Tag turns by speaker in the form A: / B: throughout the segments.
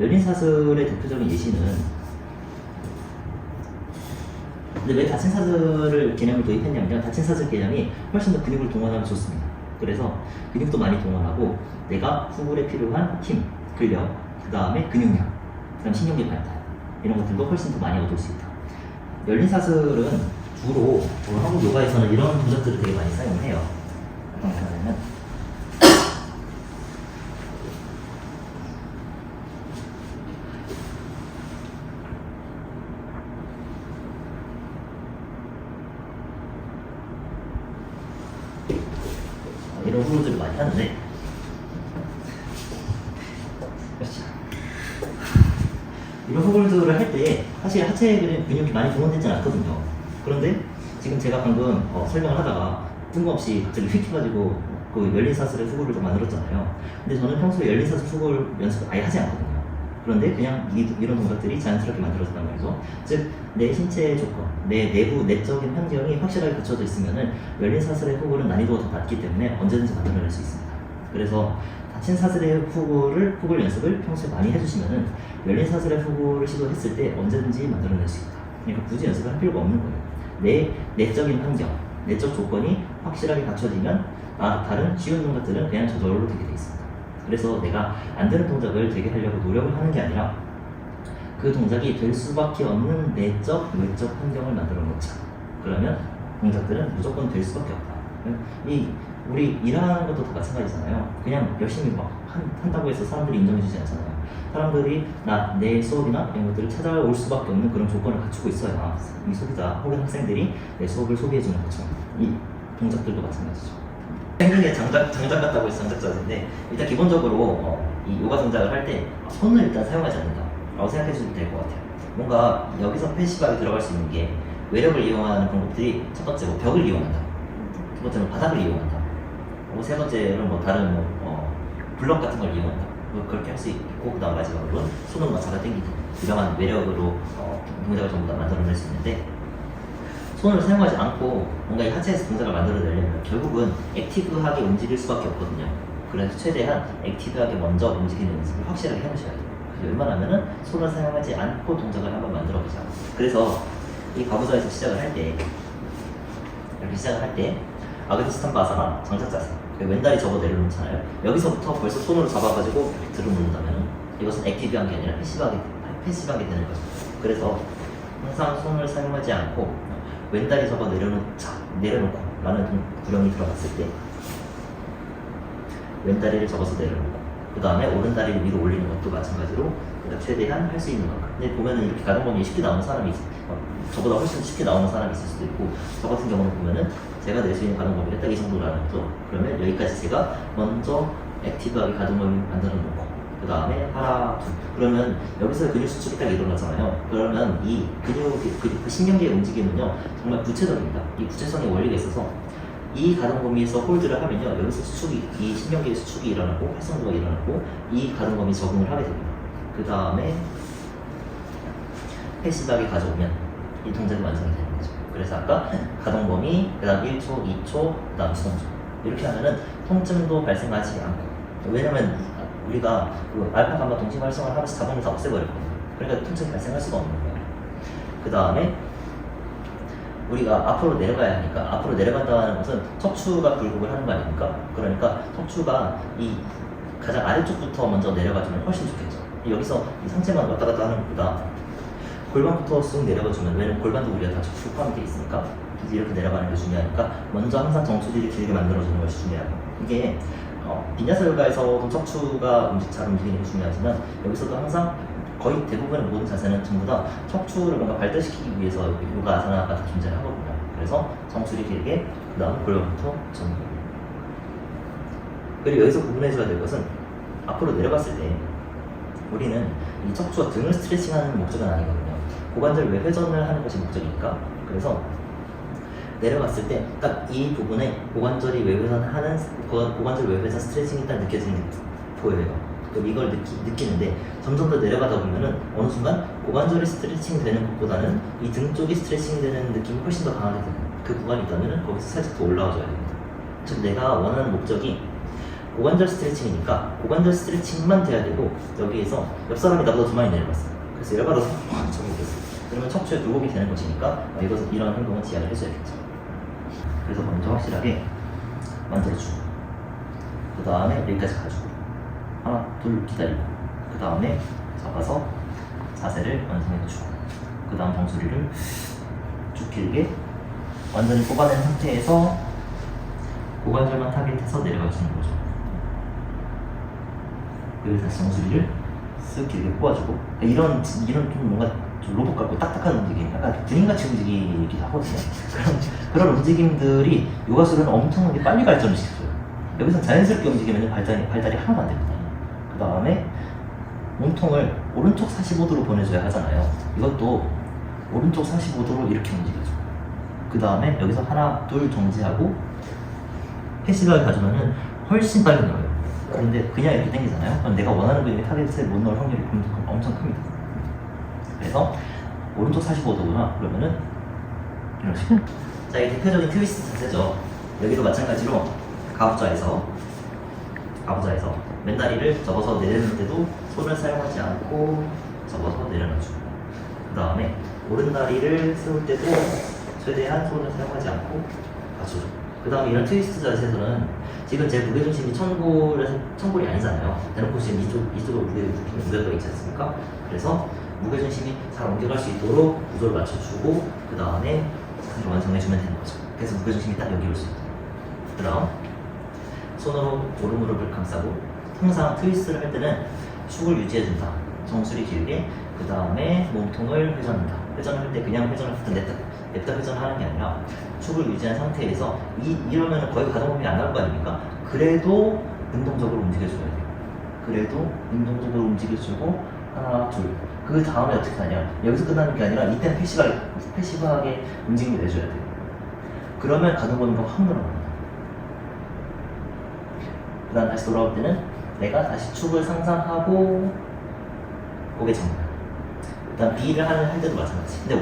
A: 열린 사슬의 대표적인 예시는, 근데 왜 닫힌 사슬을 개념을 도입했냐면요, 닫힌 사슬 개념이 훨씬 더 근육을 동원하면 좋습니다. 그래서 근육도 많이 동원하고 내가 후굴에 필요한 힘, 근력, 그 다음에 근육량, 그 다음 신경계 발달, 이런 것들도 훨씬 더 많이 얻을 수 있다. 열린 사슬은 주로 한국 요가에서는 이런 동작들을 되게 많이 사용을 해요. 어떤 거 하냐면, 이런 후굴들을 많이 하는데, 이런 후굴들을 할 때 사실 하체 근육이 많이 동원되지는 않거든요. 그런데 지금 제가 방금 설명을 하다가 뜬금없이 갑자기 휙 해가지고 그 열린 사슬의 후굴을 좀 만들었잖아요. 근데 저는 평소에 열린 사슬 후굴 연습을 아예 하지 않거든요. 그런데 그냥 이런 동작들이 자연스럽게 만들어진단 말이죠. 즉, 내 신체의 조건, 내 내부 내적인 환경이 확실하게 갖춰져 있으면은 열린 사슬의 후굴은 난이도가 더 낮기 때문에 언제든지 만들어낼 수 있습니다. 그래서 닫힌 사슬의 후굴 연습을 평소에 많이 해주시면은 열린 사슬의 후굴을 시도했을 때 언제든지 만들어낼 수 있다. 그러니까 굳이 연습을 할 필요가 없는 거예요. 내 내적인 환경, 내적 조건이 확실하게 갖춰지면 다른 쉬운 동작들은 그냥 저절로 되게 돼 있습니다. 그래서 내가 안 되는 동작을 되게 하려고 노력을 하는 게 아니라 그 동작이 될 수밖에 없는 내적, 외적 환경을 만들어 놓자. 그러면 동작들은 무조건 될 수밖에 없다. 우리 일하는 것도 다 마찬가지잖아요. 그냥 열심히 한다고 해서 사람들이 인정해주지 않잖아요. 사람들이 내 수업이나 이런 것들을 찾아올 수밖에 없는 그런 조건을 갖추고 있어야 이 소비자 혹은 학생들이 내 수업을 소비해주는 것처럼 이 동작들도 마찬가지죠. 생각에 장작 같다고 해서 장작자인데, 일단 기본적으로 이 요가 동작을 할 때 손을 일단 사용하지 않는다 라고 생각해 주시면 될 것 같아요. 뭔가 여기서 패시브하게 들어갈 수 있는 게, 외력을 이용하는 방법들이 첫 번째 벽을 이용한다, 두 번째는 바닥을 이용한다, 세 번째는 다른 블럭 같은 걸 이용한다, 그렇게 할 수 있고, 그 다음 마지막으로 손으로 잡아 당기기, 이러한 외력으로 동작을 전부 다 만들어낼 수 있는데, 손을 사용하지 않고 뭔가 이 하체에서 동작을 만들어내려면 결국은 액티브하게 움직일 수밖에 없거든요. 그래서 최대한 액티브하게 먼저 움직이는 연습을 확실하게 해보셔야 돼요. 웬만하면은 손을 사용하지 않고 동작을 한번 만들어보자. 그래서 이 가부좌에서 시작을 할 때, 이렇게 시작을 할 때 아그니스탄바사나 장작자세, 왼다리 접어 내려놓잖아요. 여기서부터 벌써 손으로 잡아가지고 들어놓는다면 이것은 액티브한 게 아니라 패시브하게 되는 거죠. 그래서 항상 손을 사용하지 않고 왼다리 접어 내려놓고 라는 구령이 들어갔을 때 왼다리를 접어서 내려놓고, 그 다음에 오른다리를 위로 올리는 것도 마찬가지로 최대한 할 수 있는 만큼. 근데 보면은 이렇게 가동범위 쉽게 나오는 사람이 저보다 훨씬 쉽게 나오는 사람이 있을 수도 있고, 저 같은 경우는 보면은 제가 낼 수 있는 가동범위가 딱 이 정도라는 거죠. 그러면 여기까지 제가 먼저 액티브하게 가동범위 만들어 놓고, 그 다음에 하나, 둘. 그러면 여기서 근육 수축이 딱 일어나잖아요. 그러면 이 그 신경계의 움직임은요, 정말 구체적입니다. 이 구체성의 원리가 있어서 이 가동 범위에서 홀드를 하면요, 여기서 이 신경계의 수축이 일어나고 활성도가 일어나고 이 가동 범위에 적응을 하게 됩니다. 그 다음에 패시브하게 가져오면 이 동작이 완성이 되는 거죠. 그래서 아까 가동 범위, 그 다음 1초, 2초, 그 다음 수동조, 이렇게 하면은 통증도 발생하지 않고, 왜냐면 우리가 그 알파 감마 동시 활성을 하면서 자본을 다 없애버렸거든요. 그러니까 통증이 발생할 수가 없는 거예요. 그 다음에 우리가 앞으로 내려가야 하니까, 앞으로 내려간다는 것은 척추가 굴곡을 하는 거 아닙니까? 그러니까 척추가 이 가장 아래쪽부터 먼저 내려가주면 훨씬 좋겠죠. 여기서 이 상체만 왔다 갔다 하는 것보다 골반부터 쑥 내려가주면, 왜냐면 골반도 우리가 다 척추 포함되어 있으니까 이렇게 내려가는 게 중요하니까 먼저 항상 정수지를 길게 만들어주는 것이 중요하고, 이게 빈야사 요가에서도 척추가 잘 움직이는 게 중요하지만 여기서도 항상 거의 대부분의 모든 자세는 전부 다 척추를 뭔가 발달시키기 위해서 요가 아사나가 다 존재하거든요. 그래서 정수리 길게, 그 다음 골반부터 전부. 그리고 여기서 구분해줘야 될 것은, 앞으로 내려갔을 때 우리는 이 척추와 등을 스트레칭하는 목적은 아니거든요. 고관절 외 회전을 하는 것이 목적이니까. 그래서 내려갔을 때 딱 이 부분에 고관절 외 회전 스트레칭이 딱 보여요. 그럼 이걸 느끼는데, 점점 더 내려가다 보면은 어느 순간 고관절이 스트레칭 되는 것보다는 이 등 쪽이 스트레칭 되는 느낌이 훨씬 더 강하게 되는 그 구간이 있다면은 거기서 살짝 더 올라와줘야 됩니다. 즉, 내가 원하는 목적이 고관절 스트레칭이니까 고관절 스트레칭만 돼야 되고 여기에서 옆 사람이 나보다 더 많이 내려갔어요. 그래서 열받아서 확 접어버렸어요. 그러면 척추에 굴곡이 되는 것이니까 이런 행동은 지양을 해줘야겠죠. 그래서 먼저 확실하게 만들어주고 그 다음에 여기까지 가주고 하나 둘 기다리고 그 다음에 잡아서 자세를 완성해주고 그 다음 정수리를 쭉 길게 완전히 뽑아낸 상태에서 고관절만 타겟해서 내려가주는 거죠. 그리고 다시 정수리를 쓱 길게 뽑아주고 이런 좀 뭔가 좀 로봇 같고 딱딱한 움직임, 약간 군인같이 움직이기도 하거든요. 그런 움직임들이 요가수는 엄청나게 빨리 발전을 시켜줘요. 여기서 자연스럽게 움직이면 발달이 하나도 안 됩니다. 그 다음에 몸통을 오른쪽 45도로 보내줘야 하잖아요. 이것도 오른쪽 45도로 이렇게 움직여줘. 그 다음에 여기서 하나, 둘 정지하고 패시브하게 가져가면 훨씬 빨리 늘어요. 그런데 그냥 이렇게 당기잖아요. 그럼 내가 원하는 근육의 타겟에 못 넣을 확률이 엄청 큽니다. 그래서 오른쪽 45도구나 그러면은 이런 식으로. 자, 이게 대표적인 트위스트 자세죠. 여기도 마찬가지로 가부좌에서 맨다리를 접어서 내리는데도 손을 사용하지 않고 접어서 내려놔주고 그 다음에 오른다리를 세울 때도 최대한 손을 사용하지 않고 받쳐줘. 그 다음에 이런 트위스트 자세에서는 지금 제 무게중심이 천골이 아니잖아요. 대놓고 지금 이쪽으로 무게가 있지 않습니까? 그래서 무게중심이 잘 옮겨갈 수 있도록 구조를 맞춰주고 그 다음에 완성해주면 되는 거죠. 그래서 무게중심이 딱 여기 올 수 있고 그 다음 손으로 오른무릎을 감싸고 항상 트위스트를 할 때는 축을 유지해준다. 정수리 길게 그 다음에 몸통을 회전한다. 회전을 할 때 그냥 회전을 냅다 회전을 하는 게 아니라 축을 유지한 상태에서 이러면 거의 가동범위 안 나올 거 아닙니까? 그래도 능동적으로 움직여줘야 돼요. 그래도 능동적으로 움직여주고 하나 둘 그 다음에 어떻게 하냐, 여기서 끝나는 게 아니라 이때는 패시브하게 움직임을 내줘야 돼요. 그러면 가동범위가 확 늘어납니다. 그 다음 다시 돌아올 때는 내가 다시 축을 상상하고 고개 정면. 일단 B를 할 때도 마찬가지. 근데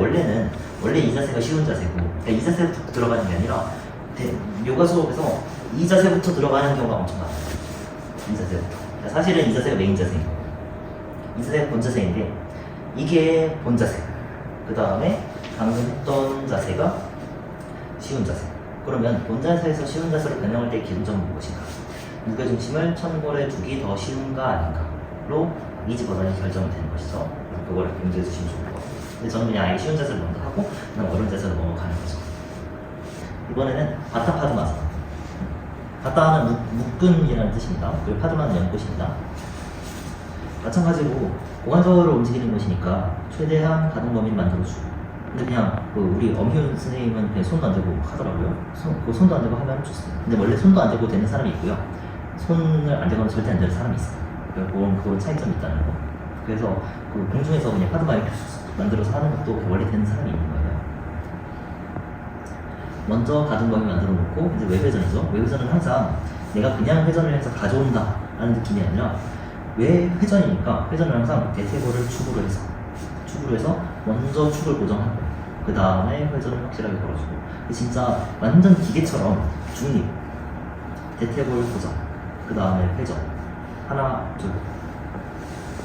A: 원래 이 자세가 쉬운 자세고, 그러니까 이 자세부터 들어가는 게 아니라 요가 수업에서 이 자세부터 들어가는 경우가 엄청 많아요. 이 자세부터. 그러니까 사실은 이 자세가 메인 자세예요. 이 자세가 본 자세인데 이게 본 자세. 그 다음에 방금 했던 자세가 쉬운 자세. 그러면 본 자세에서 쉬운 자세로 변형할 때 기준점은 무엇인가? 무게중심을 천골에 두기 더 쉬운가 아닌가로 이지 버전이 결정이 되는 것이죠. 그걸 염두에 두시면 좋을 것 같아요. 근데 저는 그냥 아예 쉬운 자세를 먼저 하고 그다음 어려운 자세로 넘어가는 거죠. 이번에는 바타 파드마사나. 바타는 묶음이라는 뜻입니다. 그리고 파드마는 연꽃입니다. 마찬가지로 고관절을 움직이는 것이니까 최대한 가동 범위를 만들어주고. 근데 그냥 우리 엄희훈 선생님은 그냥 손도 안 대고 하더라고요. 손도 안 대고 하면 좋습니다. 근데 원래 손도 안 대고 되는 사람이 있고요. 손을 안 대고는 절대 안 되는 사람이 있어요. 그런 차이점이 있다는 거. 그래서 공중에서 그냥 파드만 이렇게 만들어서 하는 것도 원래 되는 사람이 있는 거예요. 먼저 가동 범위 만들어 놓고 이제 외회전이죠. 외회전은 항상 내가 그냥 회전을 해서 가져온다 라는 느낌이 아니라 왜 회전이니까 회전은 항상 대퇴골을 축으로 해서 먼저 축을 고정하고 그 다음에 회전을 확실하게 걸어주고 진짜 완전 기계처럼 중립 대퇴골 고정 그 다음에 회전 하나 둘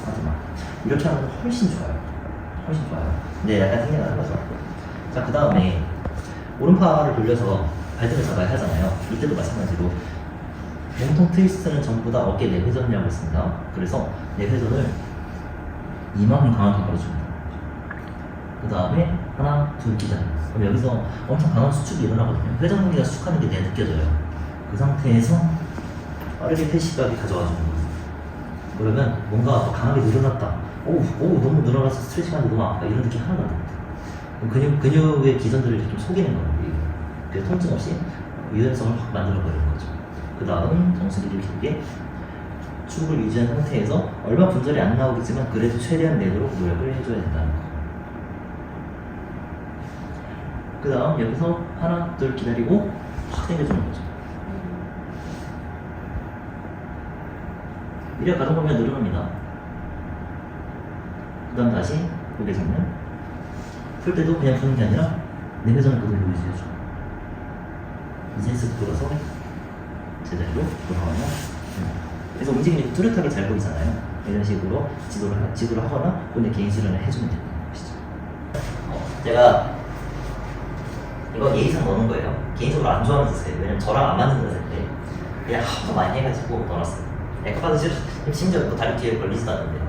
A: 마지막 이렇게 하면 훨씬 좋아요. 근데 약간 생각을 한 거죠. 자, 그 다음에 오른팔을 돌려서 발등을 잡아야 하잖아요. 이때도 마찬가지로 몸통 트위스트는 전부 다 어깨 내회전이라고 했습니다. 그래서 내회전을 이만큼 강하게 걸어줍니다. 그 다음에 하나, 둘 기다려. 그럼 여기서 엄청 강한 수축이 일어나거든요. 회전 공기가 수축하는 게 내가 느껴져요. 그 상태에서 빠르게 패시브하게 가져와주는 거예요. 그러면 뭔가 더 강하게 늘어났다. 오, 너무 늘어나서 스트레칭하는데 너무 아프다. 이런 느낌 하나도 안 듭니다. 근육의 기전들을 좀 속이는 거예요. 그래서 통증 없이 유연성을 확 만들어버리는 거죠. 그 다음 정수리를 길게 축을 유지한 상태에서 얼마 분절이 안 나오겠지만 그래도 최대한 내도록 노력을 해줘야 된다는 거. 그 다음 여기서 하나, 둘 기다리고 확 당겨주는 거죠. 이래 가동 범위가 늘어납니다. 그 다음 다시 고개 잡는. 풀 때도 그냥 푸는 게 아니라 내회전을 그대로 유지해줘. 이제 쓱 돌아서 제자리로 돌아오면 그래서 움직임이 뚜렷하게 잘 보이잖아요. 이런 식으로 지도를 하거나 본인 개인 수련을 해주면 되는 것이죠. 제가 이거 예의상 넣는 거예요. 개인적으로 안 좋아하는 자세예요. 왜냐면 저랑 안 맞는 자세인데 그냥 하도 많이 해가지고 넣어놨어요. 에코파드 심지어 또 다리 뒤에 걸리지도 않는데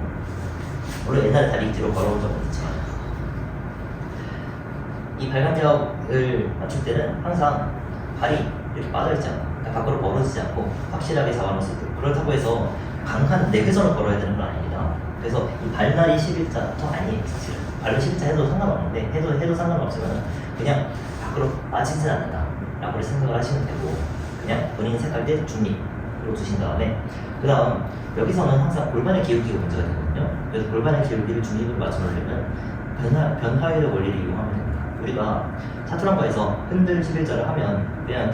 A: 물론 옛날에 다리 뒤로 걸어온 적은 있지만 이 발간력을 맞출 때는 항상 발이 이렇게 빠져있지 않고 그러니까 밖으로 멀어지지 않고 확실하게 잡아놓을 수 있도록 그렇다고 해서 강한 내회전을 걸어야 되는 건 아닙니다. 그래서 이 발날이 11자도 아니에요. 사실은 발로 11자 해도 상관없는데 해도 상관없지만 그냥 밖으로 빠지지 않는다 라고 생각을 하시면 되고 그냥 본인 생각할 중립으로 두신 다음에 그 다음 여기서는 항상 골반의 기울기가 문제가 되거든요. 그래서 골반의 기울기를 중립으로 맞춰놓으려면 변화율의 원리를 이용하면 됩니다. 우리가 차투랑바에서 흔들 11자를 하면 그냥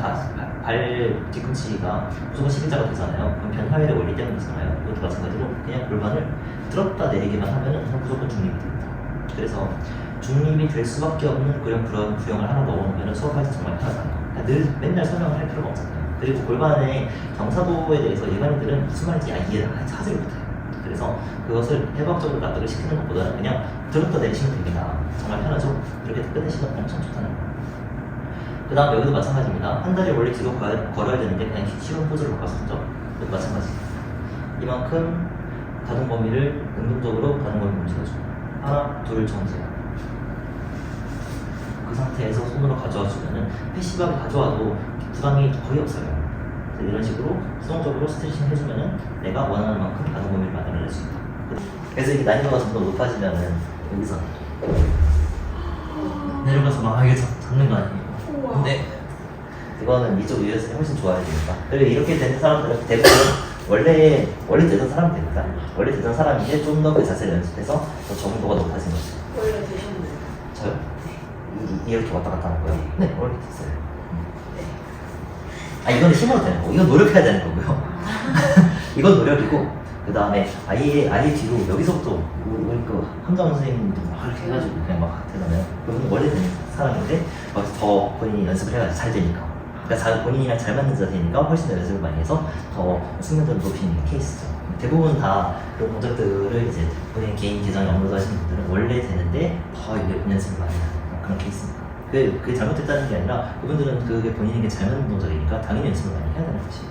A: 발 뒤꿈치가 무조건 11자가 되잖아요. 그럼 변화율의 원리 때문이잖아요. 이것도 마찬가지로 그냥 골반을 들었다 내리기만 하면 무조건 중립이 됩니다. 그래서 중립이 될 수밖에 없는 그런 구형을 하나 넣어놓으면 수업할 때 정말 편하잖아요. 그러니까 늘 맨날 설명을 할 필요가 없잖아요. 그리고 골반의 경사도에 대해서 일반인들은 무슨 말인지 이해를 하지 못해요. 그래서 그것을 해부학적으로 납득을 시키는 것보다는 그냥 들었다 내리시면 됩니다. 정말 편하죠? 이렇게 끝내시면 엄청 좋다는 거예요. 그 다음 여기도 마찬가지입니다. 한 다리 원래 뒤로 걸어야 되는데 그냥 쉬운 포즈로 바꿨었죠? 이것도 마찬가지입니다. 이만큼 가동 범위를 능동적으로 가동 범위를 움직여줍니다. 하나, 둘, 정지해요. 그 상태에서 손으로 가져와 주면은 패시브하게 가져와도 부담이 거의 없어요. 이런 식으로 수동적으로 스트레칭 해주면은 내가 원하는 만큼 가동 범위를 만들어낼 수 있다. 그래서 이게 난이도가 좀 더 높아지면은 여기서 내려가서 막 이게 잡는 거 아니에요. 근데 이거는 이쪽 유연성이 훨씬 좋아야 되니까. 그리고 이렇게 된 사람들은 대부분 원래 되던 사람이 됩니다. 원래 되던 사람인데 좀 더 그 자세를 연습해서 더 적응도가 높아진 거죠.
B: 원래 되셨나요?
A: 저요? 이렇게 왔다 갔다 하는 거요? 네, 원래 됐어요. 아, 이거는 힘으로 되는 거고, 이건 노력해야 되는 거고요. 이건 노력이고, 그 다음에 아예 뒤로 여기서부터 우리 그 함정 선생님도 막 이렇게 해가지고 그냥 막 되잖아요. 그분은 원래 되는 사람인데 거기서 더 본인이 연습을 해가지고 잘 되니까. 그러니까 본인이랑 잘 맞는 자세니까 훨씬 더 연습을 많이 해서 더 숙련도를 높이는 케이스죠. 대부분 다 그런 동작들을 이제 본인 개인 계정에 업로드 하시는 분들은 원래 되는데 더 연습을 많이 하는 그런 케이스입니다. 그게 잘못됐다는 게 아니라 그분들은 그게 본인에게 잘 맞는 동작이니까 당연히 연습을 많이 해야 되는 것이에요.